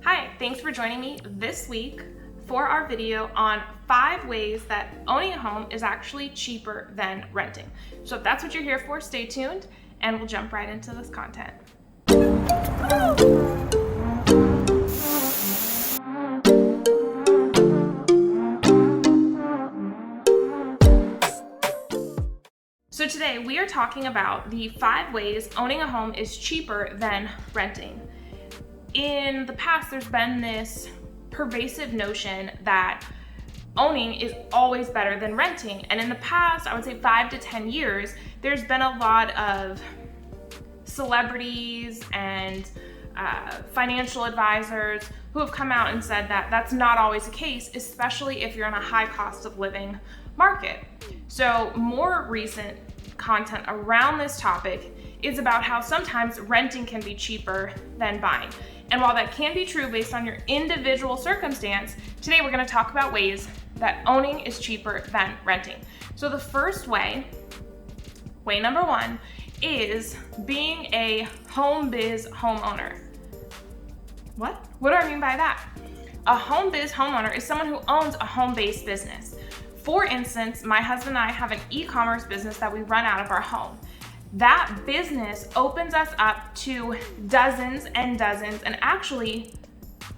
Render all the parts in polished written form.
Hi, thanks for joining me this week for our video on 5 ways that owning a home is actually cheaper than renting. So if that's what you're here for, stay tuned and we'll jump right into this content. So today we are talking about the 5 ways owning a home is cheaper than renting. In the past, there's been this pervasive notion that owning is always better than renting. And in the past, I would say 5 to 10 years, there's been a lot of celebrities and financial advisors who have come out and said that that's not always the case, especially if you're in a high cost of living market. So more recent content around this topic is about how sometimes renting can be cheaper than buying. And while that can be true based on your individual circumstance, today we're going to talk about ways that owning is cheaper than renting. So the first way number 1, is being a home biz homeowner. What do I mean by that? A home biz homeowner is someone who owns a home-based business. For instance, my husband and I have an e-commerce business that we run out of our home. That business opens us up to dozens and dozens and actually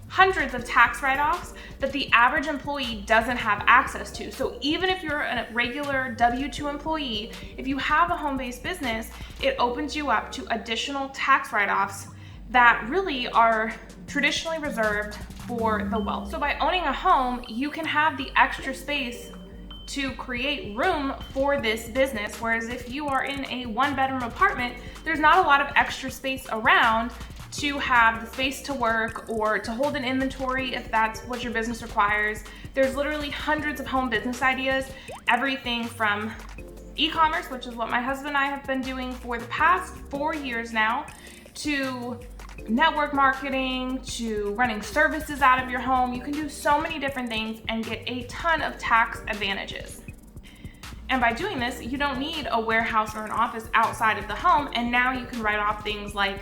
hundreds of tax write-offs that the average employee doesn't have access to. So even if you're a regular W-2 employee, if you have a home-based business, it opens you up to additional tax write-offs that really are traditionally reserved for the wealth. So by owning a home, you can have the extra space to create room for this business. Whereas if you are in a 1-bedroom apartment, there's not a lot of extra space around to have the space to work or to hold an inventory if that's what your business requires. There's literally hundreds of home business ideas, everything from e-commerce, which is what my husband and I have been doing for the past 4 years now, to network marketing, to running services out of your home. You can do so many different things and get a ton of tax advantages. And by doing this, you don't need a warehouse or an office outside of the home, and now you can write off things like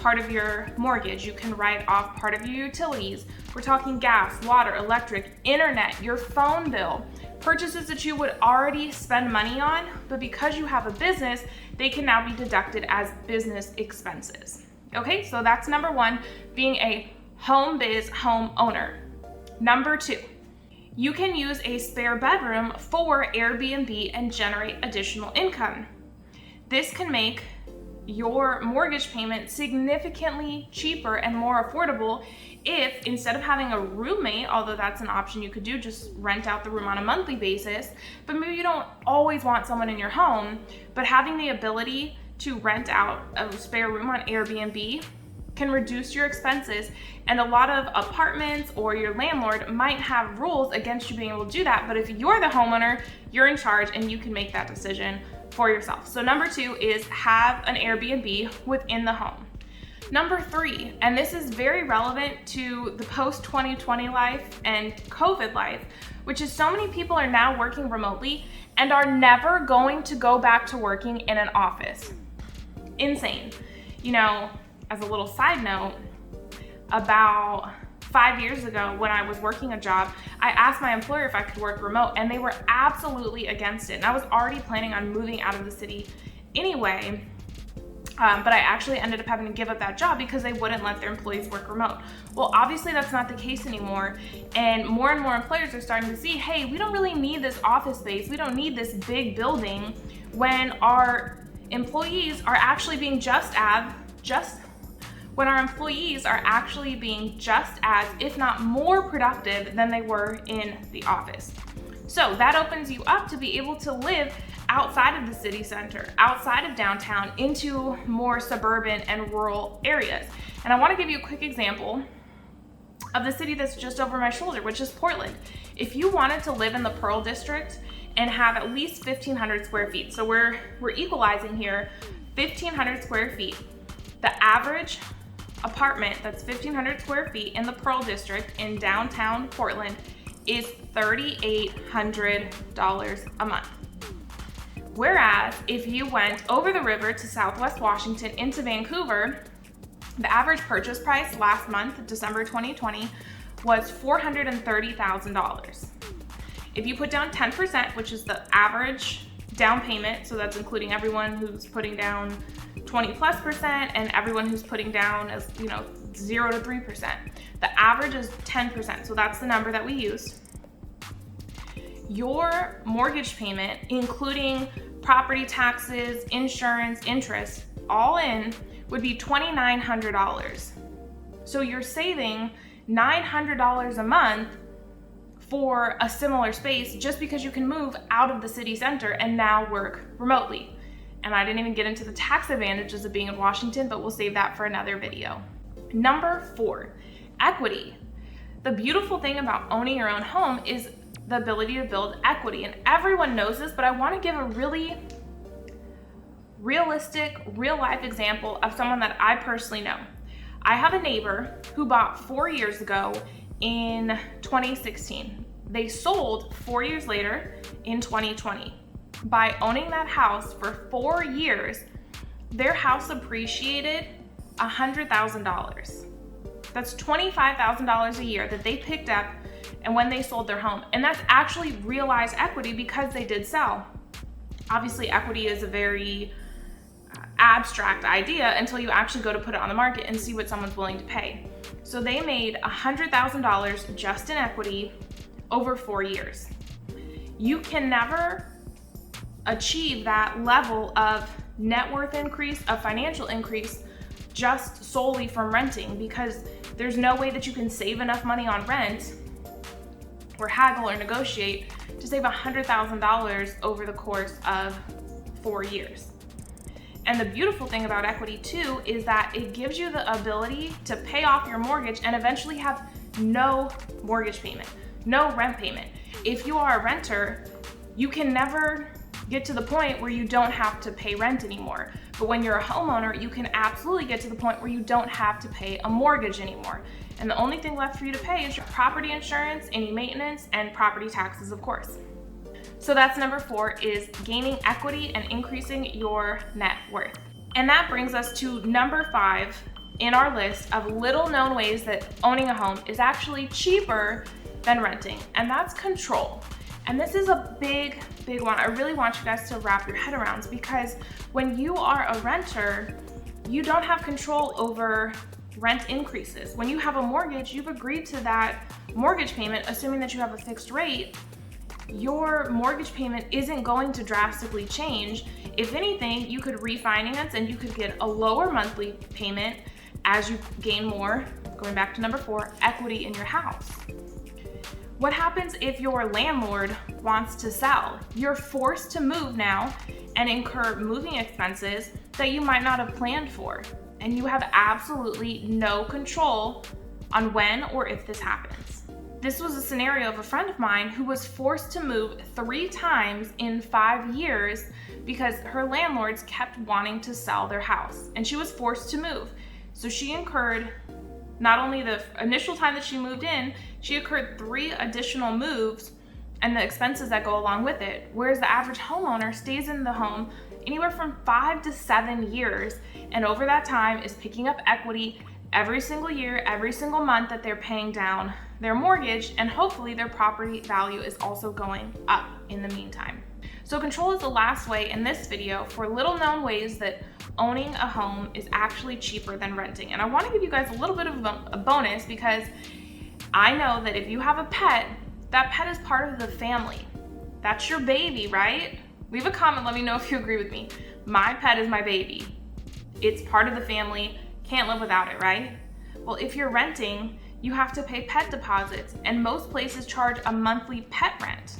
part of your mortgage. You can write off part of your utilities. We're talking gas, water, electric, internet, your phone bill, purchases that you would already spend money on, but because you have a business, they can now be deducted as business expenses. Okay, so that's number 1, being a home biz homeowner. Number 2, you can use a spare bedroom for Airbnb and generate additional income. This can make your mortgage payment significantly cheaper and more affordable if, instead of having a roommate, although that's an option you could do, just rent out the room on a monthly basis, but maybe you don't always want someone in your home, but having the ability to rent out a spare room on Airbnb can reduce your expenses. And a lot of apartments or your landlord might have rules against you being able to do that, but if you're the homeowner, you're in charge and you can make that decision for yourself. So number 2 is have an Airbnb within the home. Number 3, and this is very relevant to the post-2020 life and COVID life, which is so many people are now working remotely and are never going to go back to working in an office. Insane. You know, as a little side note, about 5 years ago when I was working a job, I asked my employer if I could work remote and they were absolutely against it. And I was already planning on moving out of the city anyway, but I actually ended up having to give up that job because they wouldn't let their employees work remote. Well, obviously that's not the case anymore. And more employers are starting to see, hey, we don't really need this office space. We don't need this big building when our employees are actually being just as, if not more productive than they were in the office. So that opens you up to be able to live outside of the city center, outside of downtown, into more suburban and rural areas. And I want to give you a quick example of the city that's just over my shoulder, which is Portland. If you wanted to live in the Pearl District and have at least 1,500 square feet, so we're equalizing here, 1,500 square feet. The average apartment that's 1,500 square feet in the Pearl District in downtown Portland is $3,800 a month. Whereas if you went over the river to Southwest Washington into Vancouver, The average purchase price last month, December 2020, was $430,000. If you put down 10%, which is the average down payment, so that's including everyone who's putting down 20+% and everyone who's putting down as 0 to 3%. The average is 10%, so that's the number that we used. Your mortgage payment, including property taxes, insurance, interest, all in, would be $2,900. So you're saving $900 a month for a similar space just because you can move out of the city center and now work remotely. And I didn't even get into the tax advantages of being in Washington, but we'll save that for another video. Number 4, equity. The beautiful thing about owning your own home is the ability to build equity. And everyone knows this, but I want to give a really realistic, real life example of someone that I personally know. I have a neighbor who bought 4 years ago in 2016. They sold 4 years later in 2020. By owning that house for 4 years, their house appreciated $100,000. That's $25,000 a year that they picked up and when they sold their home. And that's actually realized equity because they did sell. Obviously, equity is a very abstract idea until you actually go to put it on the market and see what someone's willing to pay. So they made $100,000 just in equity over 4 years. You can never achieve that level of net worth increase, of financial increase, just solely from renting, because there's no way that you can save enough money on rent or haggle or negotiate to save $100,000 over the course of 4 years. And the beautiful thing about equity too is that it gives you the ability to pay off your mortgage and eventually have no mortgage payment, no rent payment. If you are a renter, you can never get to the point where you don't have to pay rent anymore. But when you're a homeowner, you can absolutely get to the point where you don't have to pay a mortgage anymore. And the only thing left for you to pay is your property insurance, any maintenance, and property taxes, of course. So that's number 4, is gaining equity and increasing your net worth. And that brings us to number 5 in our list of little known ways that owning a home is actually cheaper than renting, and that's control. And this is a big one. I really want you guys to wrap your head around, because when you are a renter, you don't have control over rent increases. When you have a mortgage, you've agreed to that mortgage payment, assuming that you have a fixed rate. Your mortgage payment isn't going to drastically change. If anything, you could refinance and you could get a lower monthly payment as you gain more, going back to number 4, equity in your house. What happens if your landlord wants to sell? You're forced to move now and incur moving expenses that you might not have planned for. And you have absolutely no control on when or if this happens. This was a scenario of a friend of mine who was forced to move 3 times in 5 years because her landlords kept wanting to sell their house, and she was forced to move. So she incurred not only the initial time that she moved in, she incurred 3 additional moves and the expenses that go along with it. Whereas the average homeowner stays in the home anywhere from 5 to 7 years, and over that time is picking up equity every single year, every single month that they're paying down their mortgage, and hopefully their property value is also going up in the meantime. So control is the last way in this video for little known ways that owning a home is actually cheaper than renting. And I want to give you guys a little bit of a bonus, because I know that if you have a pet, that pet is part of the family. That's your baby, right? Leave a comment, let me know if you agree with me. My pet is my baby. It's part of the family, can't live without it, right? Well, if you're renting, you have to pay pet deposits, and most places charge a monthly pet rent.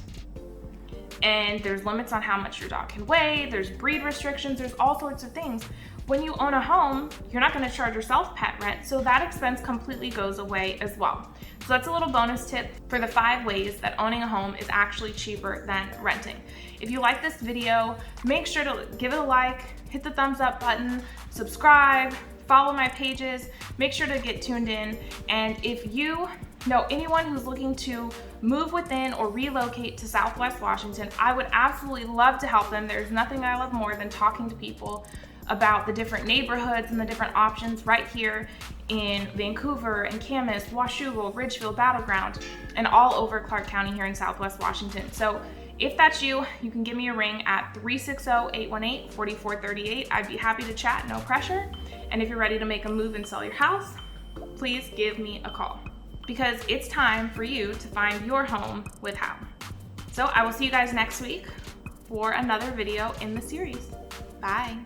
And there's limits on how much your dog can weigh, there's breed restrictions, there's all sorts of things. When you own a home, you're not going to charge yourself pet rent, so that expense completely goes away as well. So that's a little bonus tip for the 5 ways that owning a home is actually cheaper than renting. If you like this video, make sure to give it a like, hit the thumbs up button, subscribe, follow my pages, make sure to get tuned in. And if you know anyone who's looking to move within or relocate to Southwest Washington, I would absolutely love to help them. There's nothing I love more than talking to people about the different neighborhoods and the different options right here in Vancouver and Camas, Washougal, Ridgefield, Battleground, and all over Clark County here in Southwest Washington. So if that's you, you can give me a ring at 360-818-4438. I'd be happy to chat, no pressure. And if you're ready to make a move and sell your house, please give me a call, because it's time for you to find your home with Hal. So I will see you guys next week for another video in the series. Bye.